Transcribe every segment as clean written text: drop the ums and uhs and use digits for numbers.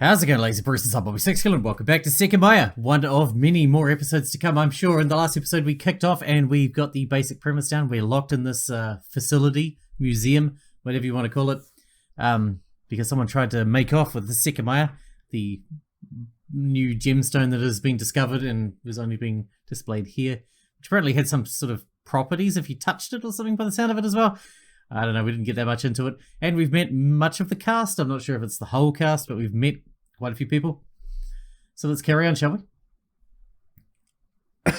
How's it going, lazy persons? I'm Bobby Sixkilla and welcome back to Sekimeiya. One of many more episodes to come, I'm sure. In the last episode we kicked off and we've got the basic premise down. We're locked in this facility, museum, whatever you want to call it, because someone tried to make off with the Sekimeiya, the new gemstone that has been discovered and was only being displayed here, which apparently had some sort of properties if you touched it or something by the sound of it as well. I don't know, we didn't get that much into it. And we've met much of the cast. I'm not sure if it's the whole cast, but we've met quite a few people. So let's carry on, shall we?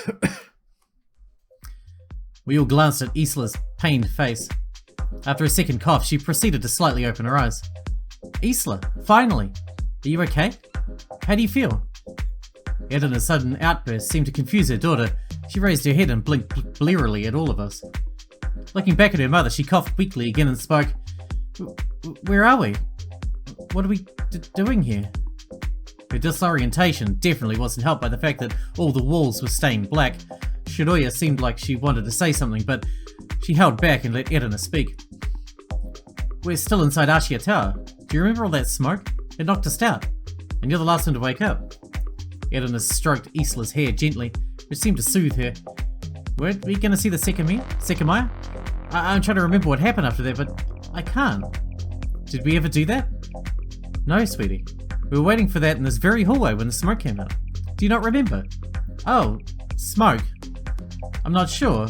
We all glanced at Isla's pained face. After a second cough, she proceeded to slightly open her eyes. Isla, finally! Are you okay? How do you feel? Edna's sudden outburst seemed to confuse her daughter. She raised her head and blinked blearily at all of us. Looking back at her mother, she coughed weakly again and spoke. Where are we? What are we doing here? Her disorientation definitely wasn't helped by the fact that all the walls were stained black. Shiroya seemed like she wanted to say something, but she held back and let Edna speak. We're still inside Ashiya Tower. Do you remember all that smoke? It knocked us out, and you're the last one to wake up. Edna stroked Isla's hair gently, which seemed to soothe her. Weren't we going to see the Sekimeiya? I'm trying to remember what happened after that, but I can't. Did we ever do that? No, sweetie. We were waiting for that in this very hallway when the smoke came out. Do you not remember? Oh, smoke. I'm not sure.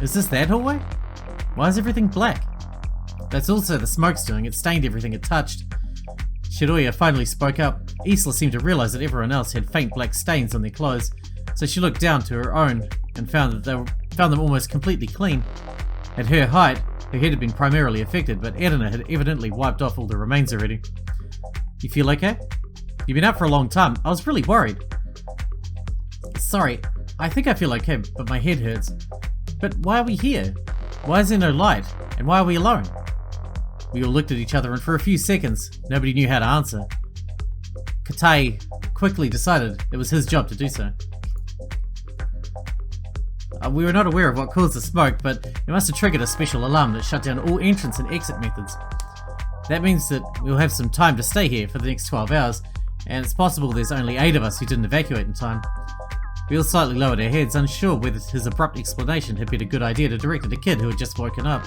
Is this that hallway? Why is everything black? That's also the smoke's doing. It stained everything it touched. Shiroya finally spoke up. Isla seemed to realize that everyone else had faint black stains on their clothes, so she looked down to her own and found them almost completely clean. At her height, her head had been primarily affected, but Edna had evidently wiped off all the remains already. You feel okay? You've been out for a long time. I was really worried. Sorry, I think I feel okay, but my head hurts. But why are we here? Why is there no light? And why are we alone? We all looked at each other, and for a few seconds, nobody knew how to answer. Katai quickly decided it was his job to do so. We were not aware of what caused the smoke, but it must have triggered a special alarm that shut down all entrance and exit methods. That means that we'll have some time to stay here for the next 12 hours, and it's possible there's only 8 of us who didn't evacuate in time. We all slightly lowered our heads, unsure whether his abrupt explanation had been a good idea to direct at a kid who had just woken up.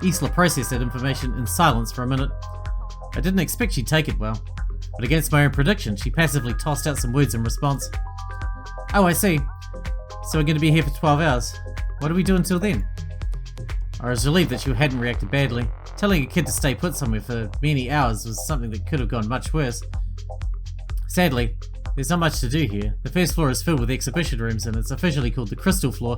Isla processed that information in silence for a minute. I didn't expect she'd take it well, but against my own prediction, she passively tossed out some words in response. Oh, I see. So we're going to be here for 12 hours. What do we do until then? I was relieved that she hadn't reacted badly. Telling a kid to stay put somewhere for many hours was something that could have gone much worse. Sadly, there's not much to do here. The first floor is filled with exhibition rooms and it's officially called the Crystal Floor,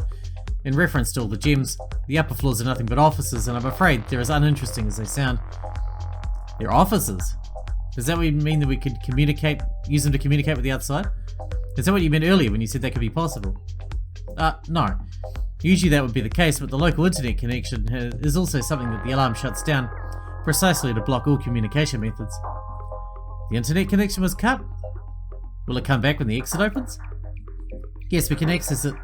in reference to all the gems. The upper floors are nothing but offices, and I'm afraid they're as uninteresting as they sound. They're offices? Does that mean that we could use them to communicate with the outside? Is that what you meant earlier when you said that could be possible? No. Usually that would be the case, but the local internet connection is also something that the alarm shuts down, precisely to block all communication methods. The internet connection was cut? Will it come back when the exit opens? Yes, we can't access it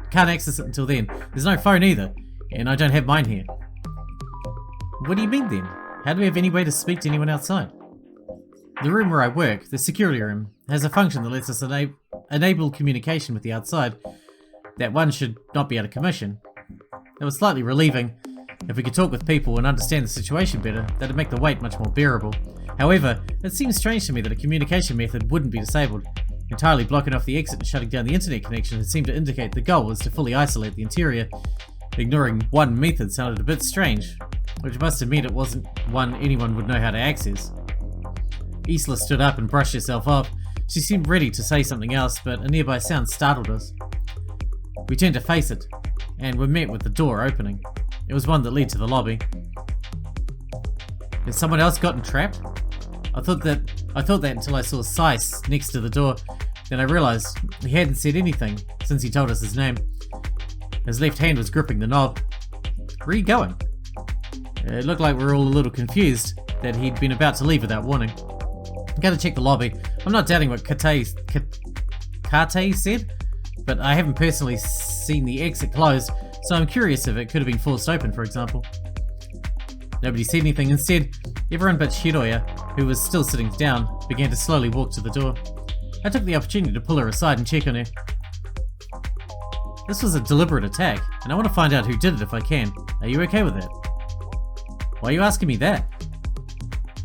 until then. There's no phone either, and I don't have mine here. What do you mean then? How do we have any way to speak to anyone outside? The room where I work, the security room, has a function that lets us enable communication with the outside. That one should not be out of commission. It was slightly relieving. If we could talk with people and understand the situation better, that'd make the wait much more bearable. However, it seems strange to me that a communication method wouldn't be disabled. Entirely blocking off the exit and shutting down the internet connection had seemed to indicate the goal was to fully isolate the interior. Ignoring one method sounded a bit strange, which must have meant it wasn't one anyone would know how to access. Isla stood up and brushed herself off. She seemed ready to say something else, but a nearby sound startled us. We turned to face it, and were met with the door opening. It was one that led to the lobby. Has someone else gotten trapped? I thought that until I saw Sice next to the door. Then I realized he hadn't said anything since he told us his name. His left hand was gripping the knob. Where are you going? It looked like we were all a little confused that he'd been about to leave without warning. I'm going to check the lobby. I'm not doubting what Kate said, but I haven't personally seen the exit closed, so I'm curious if it could have been forced open, for example. Nobody said anything. Instead, everyone but Shiroya, who was still sitting down, began to slowly walk to the door. I took the opportunity to pull her aside and check on her. This was a deliberate attack, and I want to find out who did it if I can. Are you okay with that? Why are you asking me that?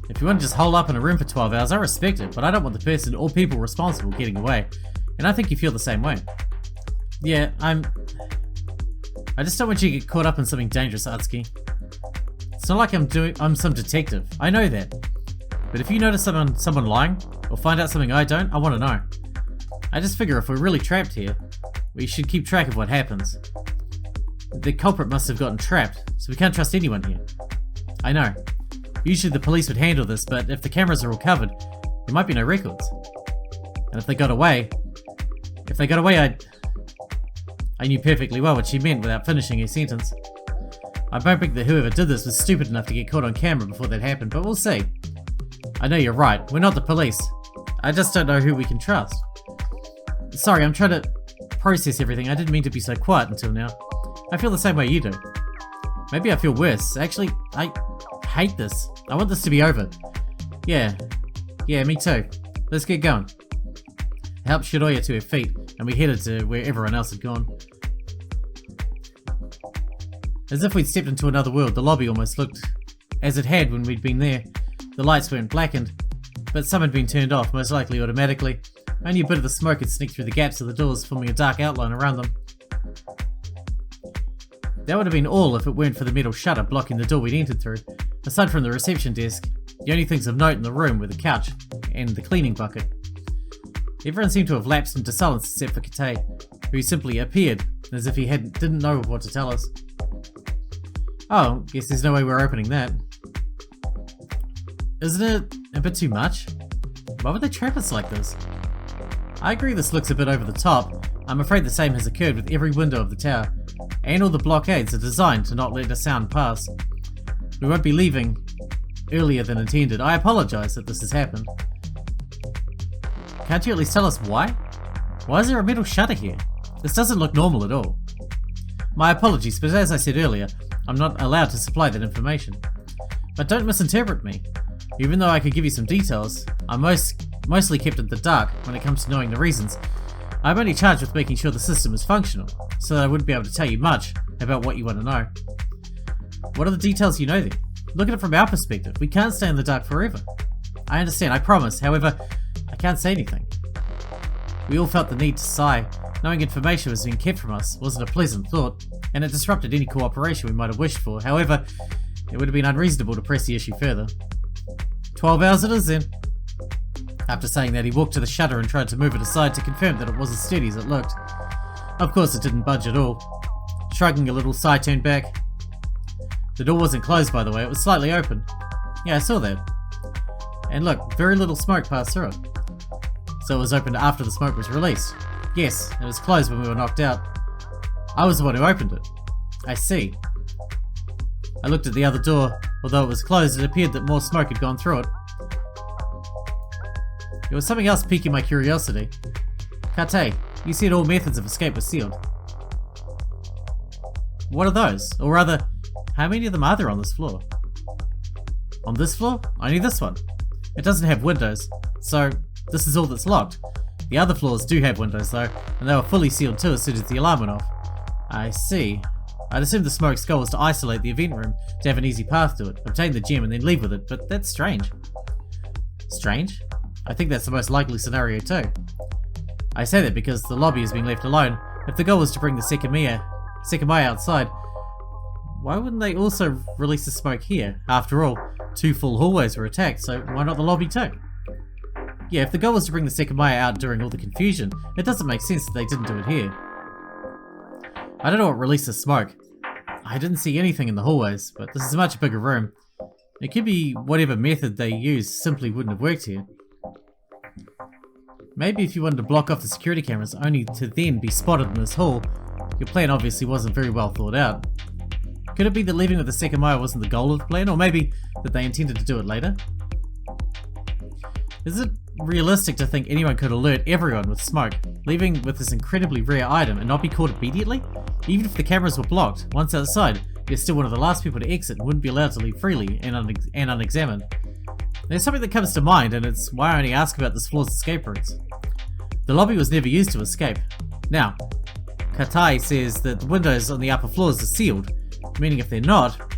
If you want to just hole up in a room for 12 hours, I respect it, but I don't want the person or people responsible getting away. And I think you feel the same way. Yeah, I just don't want you to get caught up in something dangerous, Atsuki. It's not like I'm some detective. I know that. But if you notice someone lying, or find out something I don't, I want to know. I just figure if we're really trapped here, we should keep track of what happens. The culprit must have gotten trapped, so we can't trust anyone here. I know. Usually the police would handle this, but if the cameras are all covered, there might be no records. And if they got away, I knew perfectly well what she meant without finishing her sentence. I'm hoping that whoever did this was stupid enough to get caught on camera before that happened, but we'll see. I know you're right, we're not the police. I just don't know who we can trust. Sorry, I'm trying to process everything. I didn't mean to be so quiet until now. I feel the same way you do. Maybe I feel worse. Actually, I hate this. I want this to be over. Yeah, me too. Let's get going. I helped Shiroya to her feet, and we headed to where everyone else had gone. As if we'd stepped into another world, the lobby almost looked as it had when we'd been there. The lights weren't blackened, but some had been turned off, most likely automatically. Only a bit of the smoke had sneaked through the gaps of the doors, forming a dark outline around them. That would have been all if it weren't for the metal shutter blocking the door we'd entered through. Aside from the reception desk, the only things of note in the room were the couch and the cleaning bucket. Everyone seemed to have lapsed into silence except for Kate, who simply appeared, as if he didn't know what to tell us. Oh, guess there's no way we're opening that. Isn't it a bit too much? Why would they trap us like this? I agree this looks a bit over the top. I'm afraid the same has occurred with every window of the tower, and all the blockades are designed to not let a sound pass. We won't be leaving earlier than intended. I apologize that this has happened. Can't you at least tell us why? Why is there a metal shutter here? This doesn't look normal at all. My apologies, but as I said earlier, I'm not allowed to supply that information. But don't misinterpret me. Even though I could give you some details, I'm mostly kept in the dark when it comes to knowing the reasons. I'm only charged with making sure the system is functional, so that I wouldn't be able to tell you much about what you want to know. What are the details you know then? Look at it from our perspective. We can't stay in the dark forever. I understand, I promise. However, I can't say anything. We all felt the need to sigh. Knowing information was being kept from us wasn't a pleasant thought, and it disrupted any cooperation we might have wished for. However, it would have been unreasonable to press the issue further. 12 hours it is then. After saying that, he walked to the shutter and tried to move it aside to confirm that it was as steady as it looked. Of course, it didn't budge at all. Shrugging a little, Sai turned back. The door wasn't closed, by the way, it was slightly open. Yeah, I saw that. And look, very little smoke passed through it. So it was opened after the smoke was released. Yes, it was closed when we were knocked out. I was the one who opened it. I see. I looked at the other door. Although it was closed, it appeared that more smoke had gone through it. There was something else piquing my curiosity. Kate, you said all methods of escape were sealed. What are those? Or rather, how many of them are there on this floor? On this floor? Only this one. It doesn't have windows, so this is all that's locked. The other floors do have windows though, and they were fully sealed too as soon as the alarm went off. I see. I'd assumed the smoke's goal was to isolate the event room, to have an easy path to it, obtain the gem and then leave with it, but that's strange. Strange? I think that's the most likely scenario too. I say that because the lobby is being left alone. If the goal was to bring the Sekimeiya outside, why wouldn't they also release the smoke here? After all, 2 full hallways were attacked, so why not the lobby too? Yeah, if the goal was to bring the Sekimeiya out during all the confusion, it doesn't make sense that they didn't do it here. I don't know what released the smoke. I didn't see anything in the hallways, but this is a much bigger room. It could be whatever method they used simply wouldn't have worked here. Maybe if you wanted to block off the security cameras only to then be spotted in this hall, your plan obviously wasn't very well thought out. Could it be that leaving with the Sekimeiya wasn't the goal of the plan, or maybe that they intended to do it later? Is it realistic to think anyone could alert everyone with smoke, leaving with this incredibly rare item and not be caught immediately? Even if the cameras were blocked, once outside, you're still one of the last people to exit and wouldn't be allowed to leave freely and unexamined. There's something that comes to mind, and it's why I only ask about this floor's escape routes. The lobby was never used to escape. Now, Katai says that the windows on the upper floors are sealed, meaning if they're not,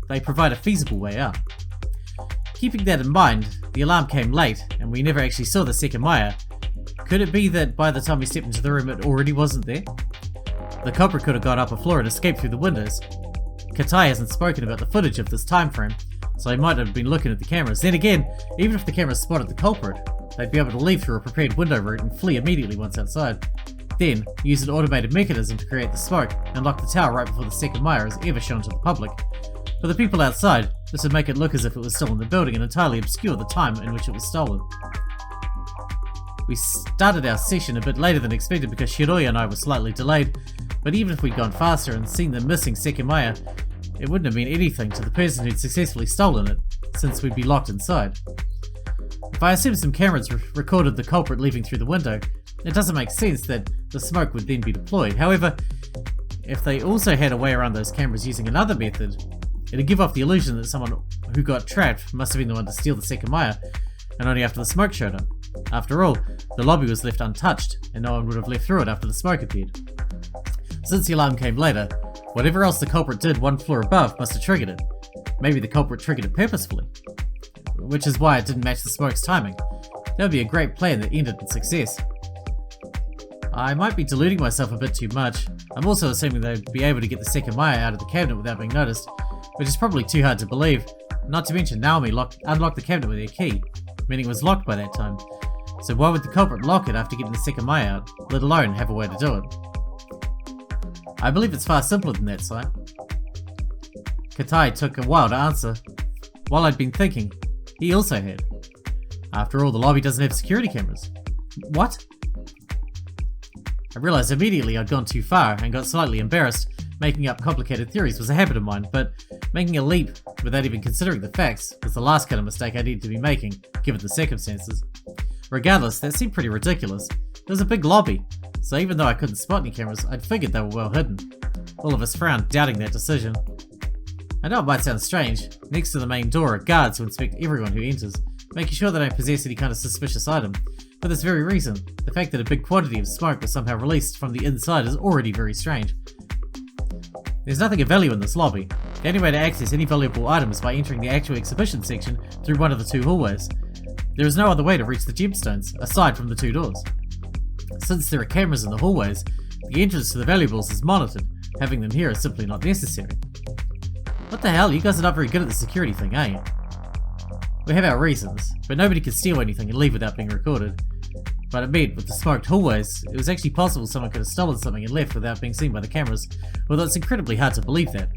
they provide a feasible way out. Keeping that in mind, the alarm came late, and we never actually saw the Sekimeiya. Could it be that by the time we stepped into the room it already wasn't there? The culprit could have got up a floor and escaped through the windows. Katai hasn't spoken about the footage of this time frame, so he might have been looking at the cameras. Then again, even if the cameras spotted the culprit, they'd be able to leave through a prepared window route and flee immediately once outside. Then, use an automated mechanism to create the smoke and lock the tower right before the Sekimeiya is ever shown to the public. For the people outside, this would make it look as if it was still in the building and entirely obscure the time in which it was stolen. We started our session a bit later than expected because Shiroya and I were slightly delayed, but even if we'd gone faster and seen the missing Sekimeiya, it wouldn't have meant anything to the person who'd successfully stolen it, since we'd be locked inside. If I assume some cameras recorded the culprit leaving through the window, it doesn't make sense that the smoke would then be deployed. However, if they also had a way around those cameras using another method, it'd give off the illusion that someone who got trapped must have been the one to steal the Sekimeiya, and only after the smoke showed up. After all, the lobby was left untouched, and no one would have left through it after the smoke appeared. Since the alarm came later, whatever else the culprit did one floor above must have triggered it. Maybe the culprit triggered it purposefully, which is why it didn't match the smoke's timing. That would be a great plan that ended in success. I might be deluding myself a bit too much. I'm also assuming they'd be able to get the Sekimeiya out of the cabinet without being noticed, which is probably too hard to believe. Not to mention Naomi unlocked the cabinet with their key, meaning it was locked by that time. So why would the culprit lock it after getting the Sekimeiya out, let alone have a way to do it? I believe it's far simpler than that, Sai. Katai took a while to answer. While I'd been thinking, he also had. After all, the lobby doesn't have security cameras. What? I realised immediately I'd gone too far and got slightly embarrassed. Making up complicated theories was a habit of mine, but making a leap without even considering the facts was the last kind of mistake I needed to be making, given the circumstances. Regardless, that seemed pretty ridiculous. There was a big lobby, so even though I couldn't spot any cameras, I'd figured they were well hidden. All of us frowned, doubting that decision. I know it might sound strange. Next to the main door are guards who inspect everyone who enters, making sure they don't possess any kind of suspicious item. For this very reason, the fact that a big quantity of smoke was somehow released from the inside is already very strange. There's nothing of value in this lobby. The only way to access any valuable item is by entering the actual exhibition section through one of the two hallways. There is no other way to reach the gemstones, aside from the two doors. Since there are cameras in the hallways, the entrance to the valuables is monitored. Having them here is simply not necessary. What the hell, you guys are not very good at the security thing, eh? We have our reasons, but nobody can steal anything and leave without being recorded. But it meant, with the smoked hallways, it was actually possible someone could have stolen something and left without being seen by the cameras, although it's incredibly hard to believe that.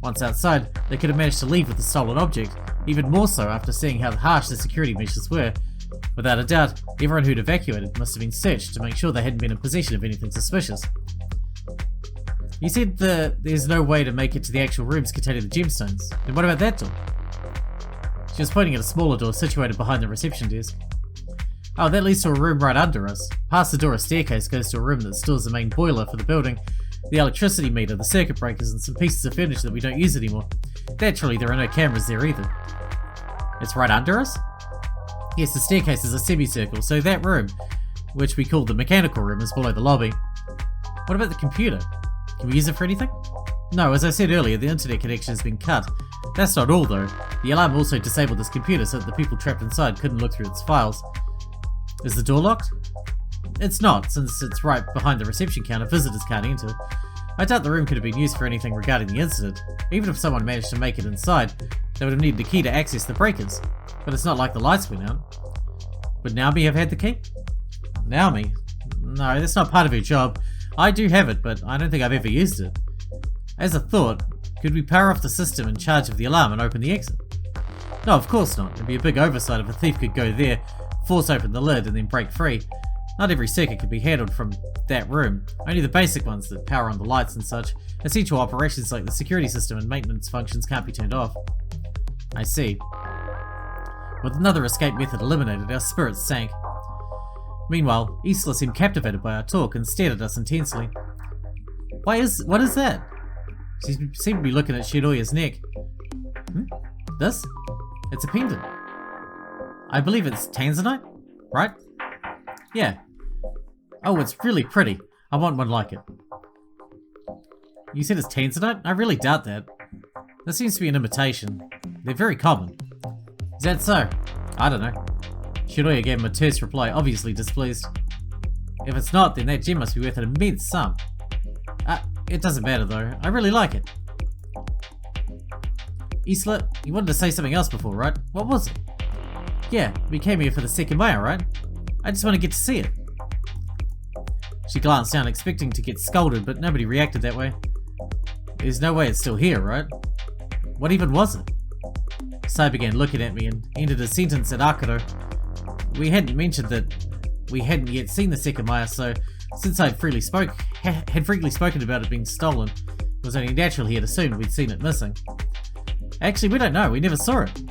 Once outside, they could have managed to leave with the stolen object, even more so after seeing how harsh the security measures were. Without a doubt, everyone who'd evacuated must have been searched to make sure they hadn't been in possession of anything suspicious. You said that there's no way to make it to the actual rooms containing the gemstones. Then what about that door? She was pointing at a smaller door situated behind the reception desk. Oh, that leads to a room right under us. Past the door, a staircase goes to a room that stores the main boiler for the building, the electricity meter, the circuit breakers, and some pieces of furniture that we don't use anymore. Naturally, there are no cameras there either. It's right under us? Yes, the staircase is a semicircle, so that room, which we call the mechanical room, is below the lobby. What about the computer? Can we use it for anything? No, as I said earlier, the internet connection has been cut. That's not all though. The alarm also disabled this computer so that the people trapped inside couldn't look through its files. Is the door locked? It's not, since it's right behind the reception counter, visitors can't enter. I doubt the room could have been used for anything regarding the incident. Even if someone managed to make it inside, they would have needed a key to access the breakers. But it's not like the lights went out. Would Naomi have had the key? Naomi? No, that's not part of her job. I do have it, but I don't think I've ever used it. As a thought, could we power off the system in charge of the alarm and open the exit? No, of course not. It'd be a big oversight if a thief could go there, force open the lid, and then break free. Not every circuit could be handled from that room, only the basic ones that power on the lights and such. Essential operations like the security system and maintenance functions can't be turned off. I see. With another escape method eliminated, our spirits sank. Meanwhile, Isla seemed captivated by our talk and stared at us intensely. What is that? She seemed to be looking at Shiroya's neck. This? It's a pendant. I believe it's tanzanite, right? Yeah. Oh, it's really pretty. I want one like it. You said it's tanzanite? I really doubt that. That seems to be an imitation. They're very common. Is that so? I don't know. Shiroya gave him a terse reply, obviously displeased. If it's not, then that gem must be worth an immense sum. It doesn't matter though. I really like it. Isla, you wanted to say something else before, right? What was it? Yeah, we came here for the Sekimeiya, right? I just want to get to see it. She glanced down, expecting to get scolded, but nobody reacted that way. There's no way it's still here, right? What even was it? Sai began looking at me and ended a sentence at Akuto. We hadn't mentioned that we hadn't yet seen the Sekimeiya, so since I'd freely spoken about it being stolen, it was only natural he had assumed we'd seen it missing. Actually, we don't know. We never saw it.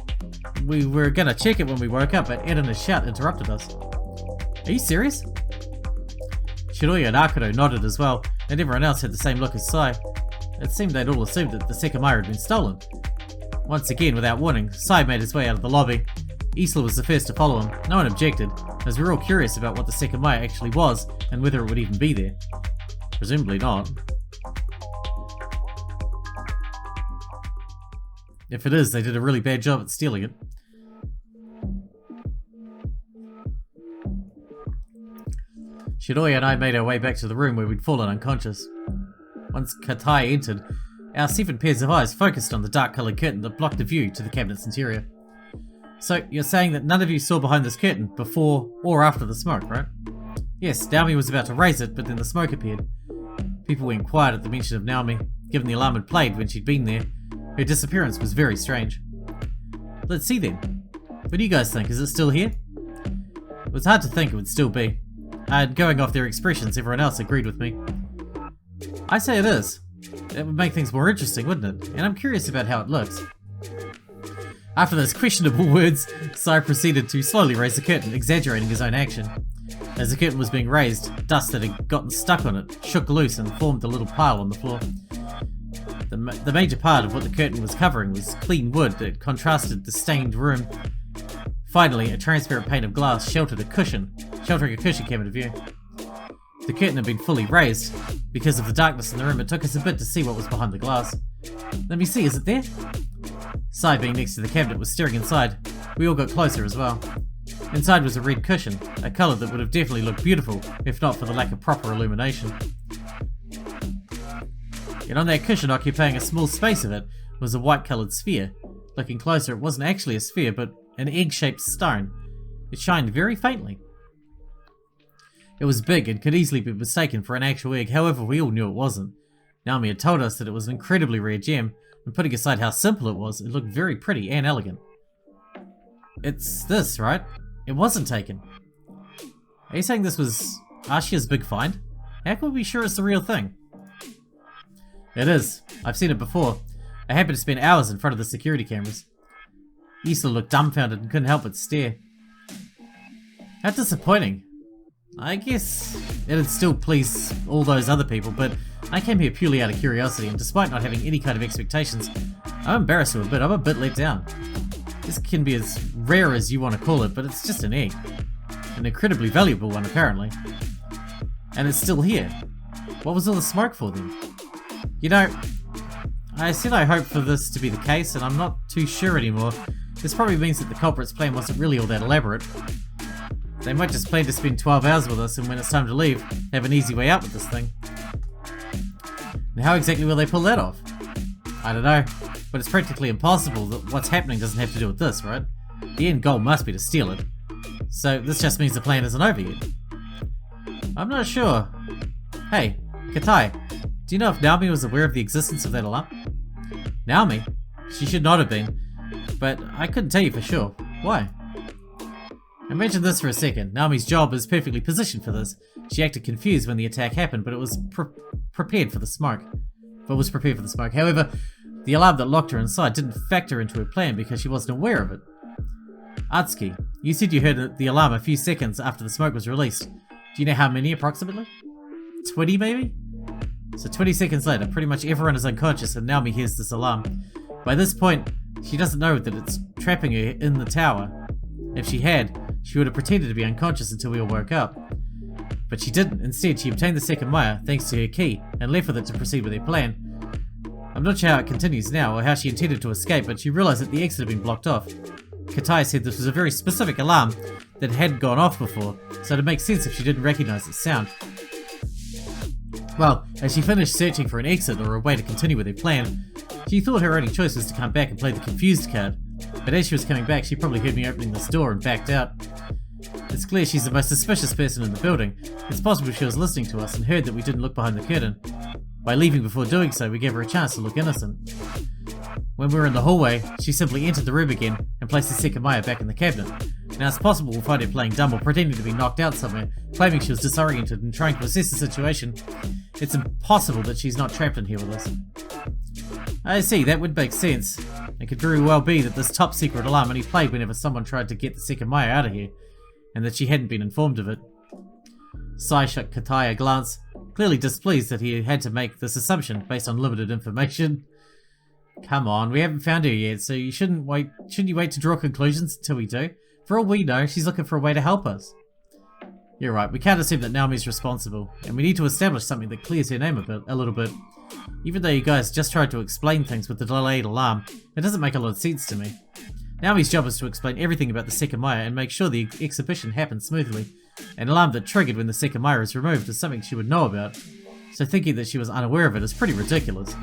We were gonna check it when we woke up, but Ed and his shout interrupted us. Are you serious? Shiroya and Akuto nodded as well, and everyone else had the same look as Sai. It seemed they'd all assumed that the Sekimeiya had been stolen. Once again, without warning, Sai made his way out of the lobby. Isla was the first to follow him. No one objected, as we were all curious about what the Sekimeiya actually was, and whether it would even be there. Presumably not. If it is, they did a really bad job at stealing it. Shiroya and I made our way back to the room where we'd fallen unconscious. Once Katai entered, our 7 pairs of eyes focused on the dark-coloured curtain that blocked the view to the cabinet's interior. So, you're saying that none of you saw behind this curtain before or after the smoke, right? Yes, Naomi was about to raise it, but then the smoke appeared. People went quiet at the mention of Naomi, given the alarm had played when she'd been there. Her disappearance was very strange. Let's see then. What do you guys think? Is it still here? It was hard to think it would still be. And going off their expressions, everyone else agreed with me. I say it is. That would make things more interesting, wouldn't it? And I'm curious about how it looks. After those questionable words, Sai proceeded to slowly raise the curtain, exaggerating his own action. As the curtain was being raised, dust that had gotten stuck on it shook loose and formed a little pile on the floor. The major part of what the curtain was covering was clean wood that contrasted the stained room. Finally, a transparent pane of glass sheltering a cushion came into view. The curtain had been fully raised. Because of the darkness in the room, it took us a bit to see what was behind the glass. Let me see, is it there? Sai, being next to the cabinet, was staring inside. We all got closer as well. Inside was a red cushion, a colour that would have definitely looked beautiful, if not for the lack of proper illumination. And on that cushion, occupying a small space of it, was a white-coloured sphere. Looking closer, it wasn't actually a sphere, but an egg-shaped stone. It shined very faintly. It was big and could easily be mistaken for an actual egg, however we all knew it wasn't. Naomi had told us that it was an incredibly rare gem, and putting aside how simple it was, it looked very pretty and elegant. It's this, right? It wasn't taken. Are you saying this was Ashiya's big find? How can we be sure it's the real thing? It is. I've seen it before. I happened to spend hours in front of the security cameras. Isla looked dumbfounded and couldn't help but stare. How disappointing. I guess it'd still please all those other people, but I came here purely out of curiosity, and despite not having any kind of expectations, I'm embarrassed a bit. I'm a bit let down. This can be as rare as you want to call it, but it's just an egg. An incredibly valuable one, apparently. And it's still here. What was all the smoke for then? You know, I said I hoped for this to be the case, and I'm not too sure anymore. This probably means that the culprit's plan wasn't really all that elaborate. They might just plan to spend 12 hours with us, and when it's time to leave, have an easy way out with this thing. And how exactly will they pull that off? I don't know, but it's practically impossible that what's happening doesn't have to do with this, right? The end goal must be to steal it. So this just means the plan isn't over yet. I'm not sure. Hey, Katai, do you know if Naomi was aware of the existence of that alarm? Naomi? She should not have been, but I couldn't tell you for sure. Why? Imagine this for a second. Naomi's job is perfectly positioned for this. She acted confused when the attack happened, but it was prepared for the smoke. However, the alarm that locked her inside didn't factor into her plan because she wasn't aware of it. Atsuki, you said you heard the alarm a few seconds after the smoke was released. Do you know how many approximately? 20 maybe? So 20 seconds later, pretty much everyone is unconscious and Naomi hears this alarm. By this point, she doesn't know that it's trapping her in the tower. If she had, she would have pretended to be unconscious until we all woke up. But she didn't. Instead, she obtained the Sekimeiya thanks to her key and left with it to proceed with her plan. I'm not sure how it continues now or how she intended to escape, but she realized that the exit had been blocked off. Kataya said this was a very specific alarm that hadn't gone off before, so it'd make sense if she didn't recognize its sound. Well, as she finished searching for an exit or a way to continue with her plan, she thought her only choice was to come back and play the confused card, but as she was coming back, she probably heard me opening this door and backed out. It's clear she's the most suspicious person in the building. It's possible she was listening to us and heard that we didn't look behind the curtain. By leaving before doing so, we gave her a chance to look innocent. When we were in the hallway, she simply entered the room again and placed the Sekimeiya back in the cabinet. Now it's possible we'll find her playing dumb or pretending to be knocked out somewhere, claiming she was disoriented and trying to assess the situation. It's impossible that she's not trapped in here with us. I see, that would make sense. It could very well be that this top secret alarm only played whenever someone tried to get the Sekimeiya out of here, and that she hadn't been informed of it. Sai shot Kataya a glance, clearly displeased that he had to make this assumption based on limited information. Come on, we haven't found her yet, so shouldn't you wait to draw conclusions until we do? For all we know, she's looking for a way to help us. You're right, we can't assume that Naomi's responsible, and we need to establish something that clears her name a little bit. Even though you guys just tried to explain things with the delayed alarm, it doesn't make a lot of sense to me. Naomi's job is to explain everything about the Sekimeiya and make sure the exhibition happens smoothly. An alarm that triggered when the Sekimeiya is removed is something she would know about, so thinking that she was unaware of it is pretty ridiculous.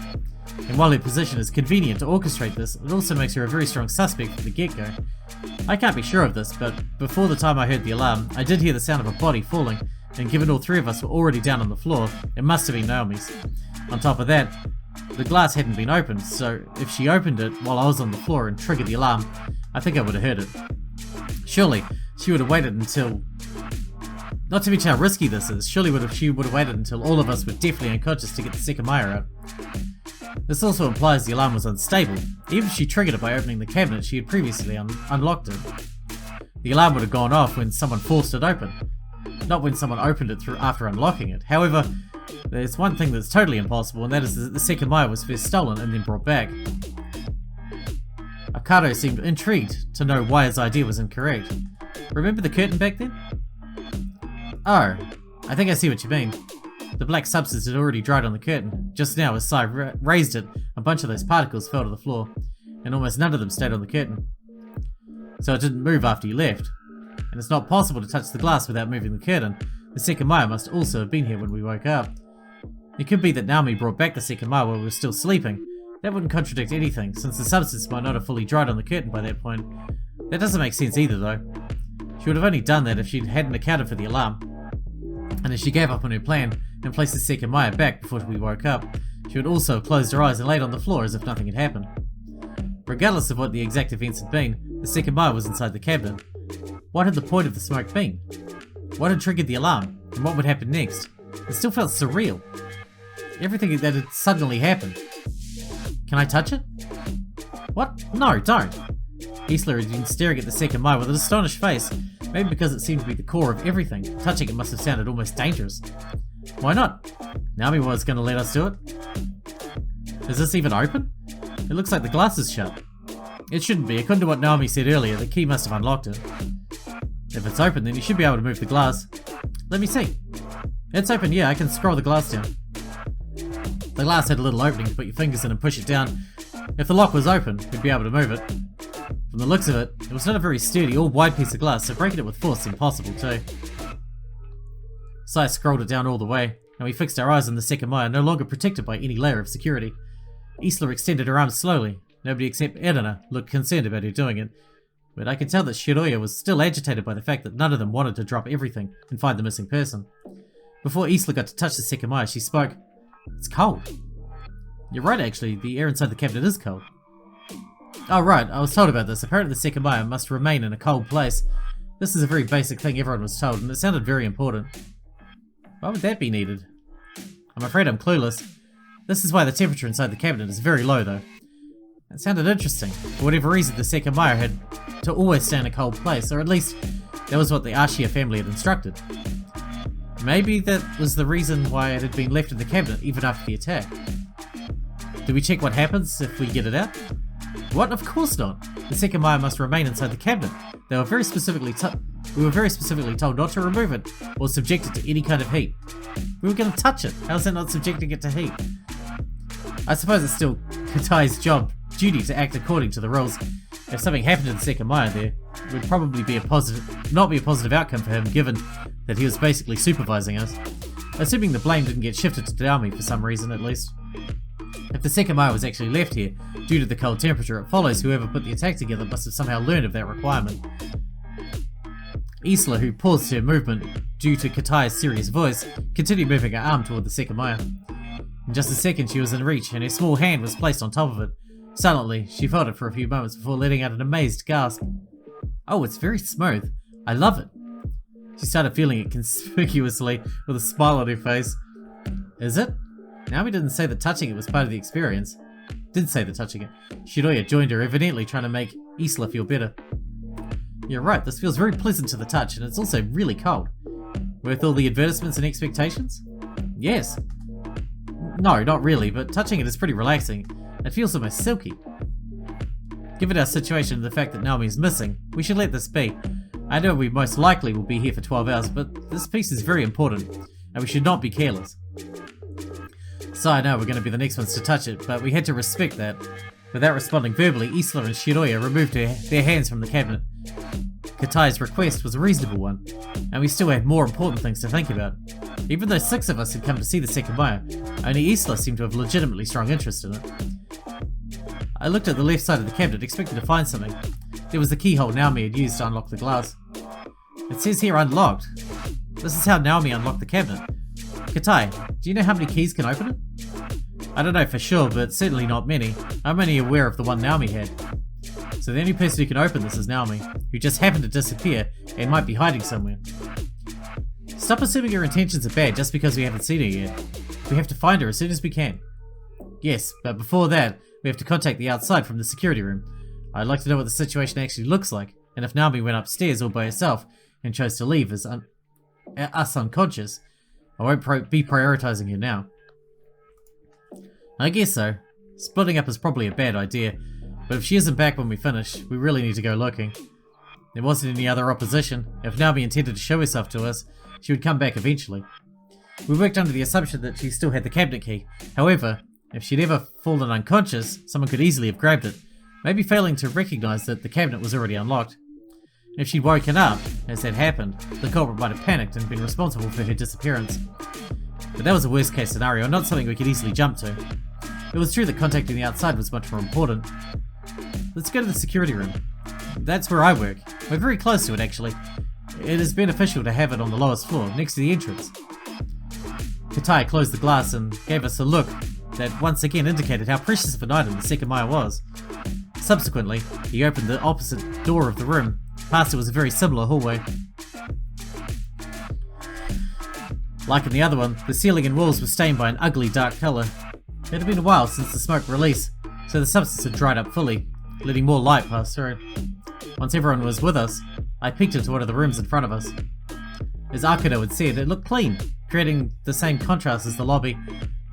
And while her position is convenient to orchestrate this, it also makes her a very strong suspect from the get-go. I can't be sure of this, but before the time I heard the alarm, I did hear the sound of a body falling, and given all three of us were already down on the floor, it must have been Naomi's. On top of that, the glass hadn't been opened, so if she opened it while I was on the floor and triggered the alarm, I think I would have heard it. Surely, she would have waited until... Not to mention how risky this is, surely she would have waited until all of us were definitely unconscious to get the Sekimeiya out. This also implies the alarm was unstable. Even if she triggered it by opening the cabinet, she had previously unlocked it. The alarm would have gone off when someone forced it open, not when someone opened it after unlocking it. However, there's one thing that's totally impossible, and that is that the Sekimeiya was first stolen and then brought back. Akato seemed intrigued to know why his idea was incorrect. Remember the curtain back then? Oh, I think I see what you mean. The black substance had already dried on the curtain. Just now, as Sai raised it, a bunch of those particles fell to the floor, and almost none of them stayed on the curtain. So it didn't move after you left. And it's not possible to touch the glass without moving the curtain. The Sekimeiya must also have been here when we woke up. It could be that Naomi brought back the Sekimeiya while we were still sleeping. That wouldn't contradict anything, since the substance might not have fully dried on the curtain by that point. That doesn't make sense either, though. She would have only done that if she hadn't accounted for the alarm. And if she gave up on her plan and placed the Sekimeiya back before we woke up, she would also have closed her eyes and laid on the floor as if nothing had happened. Regardless of what the exact events had been, the Sekimeiya was inside the cabinet. What had the point of the smoke been? What had triggered the alarm? And what would happen next? It still felt surreal. Everything that had suddenly happened. Can I touch it? What? No, don't! Isla had been staring at the Sekimeiya with an astonished face, maybe because it seemed to be the core of everything. Touching it must have sounded almost dangerous. Why not? Naomi was going to let us do it. Is this even open? It looks like the glass is shut. It shouldn't be. According to what Naomi said earlier, the key must have unlocked it. If it's open, then you should be able to move the glass. Let me see. It's open, yeah, I can scroll the glass down. The glass had a little opening to put your fingers in and push it down. If the lock was open, you'd be able to move it. From the looks of it, it was not a very sturdy or wide piece of glass, so breaking it with force is impossible too. Sai scrolled it down all the way, and we fixed our eyes on the Sekimeiya, no longer protected by any layer of security. Isla extended her arms slowly. Nobody except Erina looked concerned about her doing it, but I could tell that Shiroya was still agitated by the fact that none of them wanted to drop everything and find the missing person. Before Isla got to touch the Sekimeiya, she spoke. It's cold. You're right, actually, the air inside the cabinet is cold. Oh right, I was told about this. Apparently the Sekimeiya must remain in a cold place. This is a very basic thing everyone was told, and it sounded very important. Why would that be needed? I'm afraid I'm clueless. This is why the temperature inside the cabinet is very low, though. It sounded interesting. For whatever reason, the Sekimeiya had to always stay in a cold place, or at least that was what the Ashiya family had instructed. Maybe that was the reason why it had been left in the cabinet even after the attack. Do we check what happens if we get it out? What? Of course not. The Sekimeiya must remain inside the cabinet. We were very specifically told not to remove it or subject it to any kind of heat. We were going to touch it. How is that not subjecting it to heat? I suppose it's still Katai's duty to act according to the rules. If something happened to the Sekimeiya there, it would probably not be a positive outcome for him, given that he was basically supervising us. Assuming the blame didn't get shifted to Naomi for some reason, at least. If the Sekimeiya was actually left here, due to the cold temperature, it follows whoever put the attack together must have somehow learned of that requirement. Isla, who paused her movement due to Katai's serious voice, continued moving her arm toward the Sekimeiya. In just a second she was in reach, and her small hand was placed on top of it. Silently, she felt it for a few moments before letting out an amazed gasp. Oh, it's very smooth. I love it. She started feeling it conspicuously, with a smile on her face. Is it? Naomi didn't say that touching it was part of the experience. Did say that touching it. Shiroya joined her, evidently trying to make Isla feel better. You're right, this feels very pleasant to the touch, and it's also really cold. Worth all the advertisements and expectations? Yes. No, not really, but touching it is pretty relaxing. It feels almost silky. Given our situation and the fact that Naomi is missing, we should let this be. I know we most likely will be here for 12 hours, but this piece is very important, and we should not be careless. So I know we're going to be the next ones to touch it, but we had to respect that. Without responding verbally, Isla and Shiroya removed their hands from the cabinet. Katai's request was a reasonable one, and we still had more important things to think about. Even though 6 of us had come to see the Sekimeiya, only Isla seemed to have legitimately strong interest in it. I looked at the left side of the cabinet, expecting to find something. There was the keyhole Naomi had used to unlock the glass. It says here unlocked. This is how Naomi unlocked the cabinet. Katai, do you know how many keys can open it? I don't know for sure, but certainly not many. I'm only aware of the one Naomi had. So the only person who can open this is Naomi, who just happened to disappear and might be hiding somewhere. Stop assuming her intentions are bad just because we haven't seen her yet. We have to find her as soon as we can. Yes, but before that, we have to contact the outside from the security room. I'd like to know what the situation actually looks like, and if Naomi went upstairs all by herself and chose to leave us unconscious, I won't be prioritizing her now. I guess so. Splitting up is probably a bad idea, but if she isn't back when we finish, we really need to go looking. There wasn't any other opposition. If Naomi intended to show herself to us, she would come back eventually. We worked under the assumption that she still had the cabinet key. However, if she'd ever fallen unconscious, someone could easily have grabbed it, maybe failing to recognize that the cabinet was already unlocked. If she'd woken up, as had happened, the culprit might have panicked and been responsible for her disappearance. But that was a worst case scenario, not something we could easily jump to. It was true that contacting the outside was much more important. Let's go to the security room. That's where I work. We're very close to it, actually. It is beneficial to have it on the lowest floor, next to the entrance. Katai closed the glass and gave us a look that once again indicated how precious of an item the Sekimeiya was. Subsequently, he opened the opposite door of the room. Past it was a very similar hallway. Like in the other one, the ceiling and walls were stained by an ugly dark colour. It had been a while since the smoke release, so the substance had dried up fully, letting more light pass through. Once everyone was with us, I peeked into one of the rooms in front of us. As Akano had said, it looked clean, creating the same contrast as the lobby.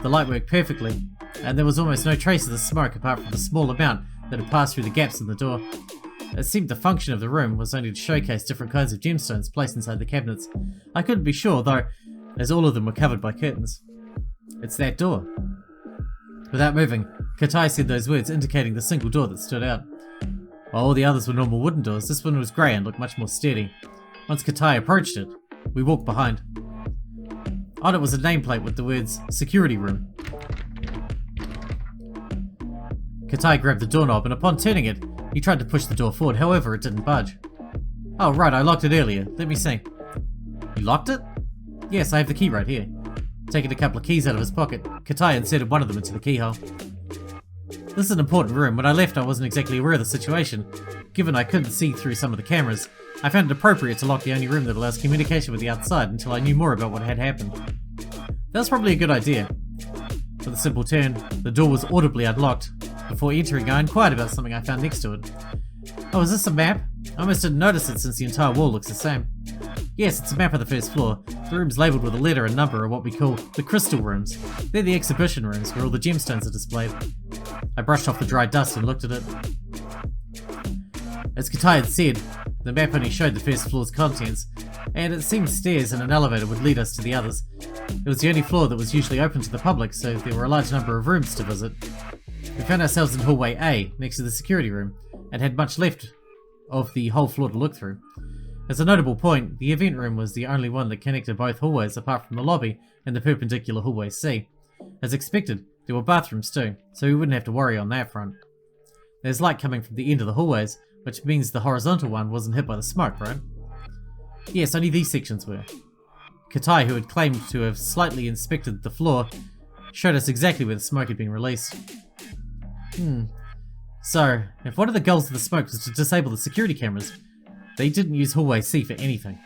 The light worked perfectly, and there was almost no trace of the smoke apart from the small amount that had passed through the gaps in the door. It seemed the function of the room was only to showcase different kinds of gemstones placed inside the cabinets. I couldn't be sure, though, as all of them were covered by curtains. It's that door. Without moving, Katai said those words, indicating the single door that stood out. While all the others were normal wooden doors, this one was grey and looked much more sturdy. Once Katai approached it, we walked behind. On it was a nameplate with the words, Security Room. Katai grabbed the doorknob, and upon turning it, he tried to push the door forward, however it didn't budge. Oh right, I locked it earlier. Let me see. You locked it? Yes, I have the key right here. Taking a couple of keys out of his pocket, Katai inserted one of them into the keyhole. This is an important room. When I left, I wasn't exactly aware of the situation. Given I couldn't see through some of the cameras, I found it appropriate to lock the only room that allows communication with the outside until I knew more about what had happened. That was probably a good idea. With a simple turn, the door was audibly unlocked. Before entering, I inquired about something I found next to it. Oh, is this a map? I almost didn't notice it since the entire wall looks the same. Yes, it's a map of the first floor. The rooms labelled with a letter and number are what we call the crystal rooms. They're the exhibition rooms where all the gemstones are displayed. I brushed off the dry dust and looked at it. As Katai had said, the map only showed the first floor's contents, and it seemed stairs and an elevator would lead us to the others. It was the only floor that was usually open to the public, so there were a large number of rooms to visit. We found ourselves in hallway A, next to the security room, and had much left of the whole floor to look through. As a notable point, the event room was the only one that connected both hallways apart from the lobby and the perpendicular hallway C. As expected, there were bathrooms too, so we wouldn't have to worry on that front. There's light coming from the end of the hallways, which means the horizontal one wasn't hit by the smoke, right? Yes, only these sections were. Katai, who had claimed to have slightly inspected the floor, showed us exactly where the smoke had been released. So, if one of the goals of the smoke was to disable the security cameras, they didn't use hallway C for anything.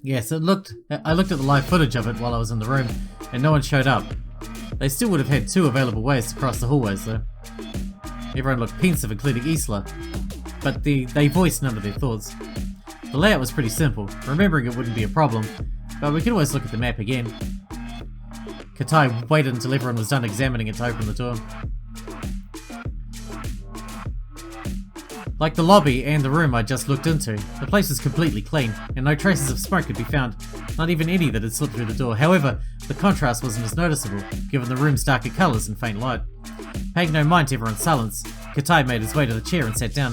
Yes, I looked at the live footage of it while I was in the room, and no one showed up. They still would have had 2 available ways to cross the hallways though. Everyone looked pensive, including Isla, but they voiced none of their thoughts. The layout was pretty simple, remembering it wouldn't be a problem, but we could always look at the map again. Katai waited until everyone was done examining it to open the door. Like the lobby and the room I just looked into, the place was completely clean, and no traces of smoke could be found, not even any that had slipped through the door. However, the contrast wasn't as noticeable, given the room's darker colours and faint light. Paying no mind to everyone's silence, Katai made his way to the chair and sat down.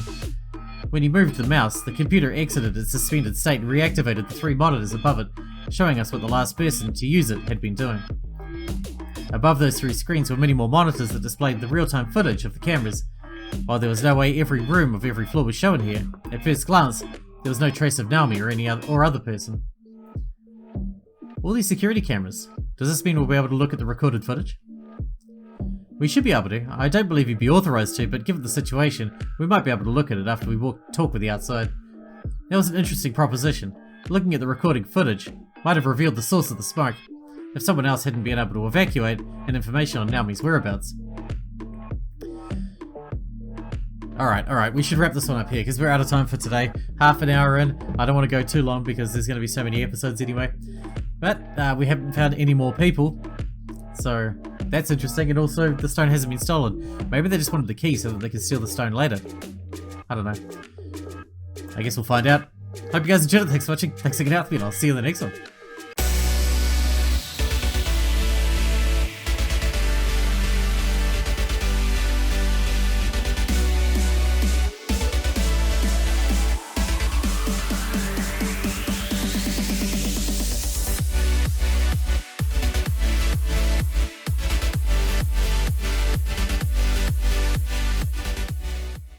When he moved the mouse, the computer exited its suspended state and reactivated the 3 monitors above it, showing us what the last person to use it had been doing. Above those 3 screens were many more monitors that displayed the real-time footage of the cameras. While there was no way every room of every floor was shown here, at first glance, there was no trace of Naomi or any other person. All these security cameras. Does this mean we'll be able to look at the recorded footage? We should be able to. I don't believe you'd be authorized to, but given the situation, we might be able to look at it after we talk with the outside. That was an interesting proposition. Looking at the recording footage might have revealed the source of the smoke, if someone else hadn't been able to evacuate and information on Naomi's whereabouts. Alright, we should wrap this one up here because we're out of time for today. Half an hour in. I don't want to go too long because there's going to be so many episodes anyway. But we haven't found any more people, so that's interesting. And also, the stone hasn't been stolen. Maybe they just wanted the key so that they could steal the stone later. I don't know. I guess we'll find out. Hope you guys enjoyed it. Thanks for watching. Thanks for hanging out with me, and I'll see you in the next one.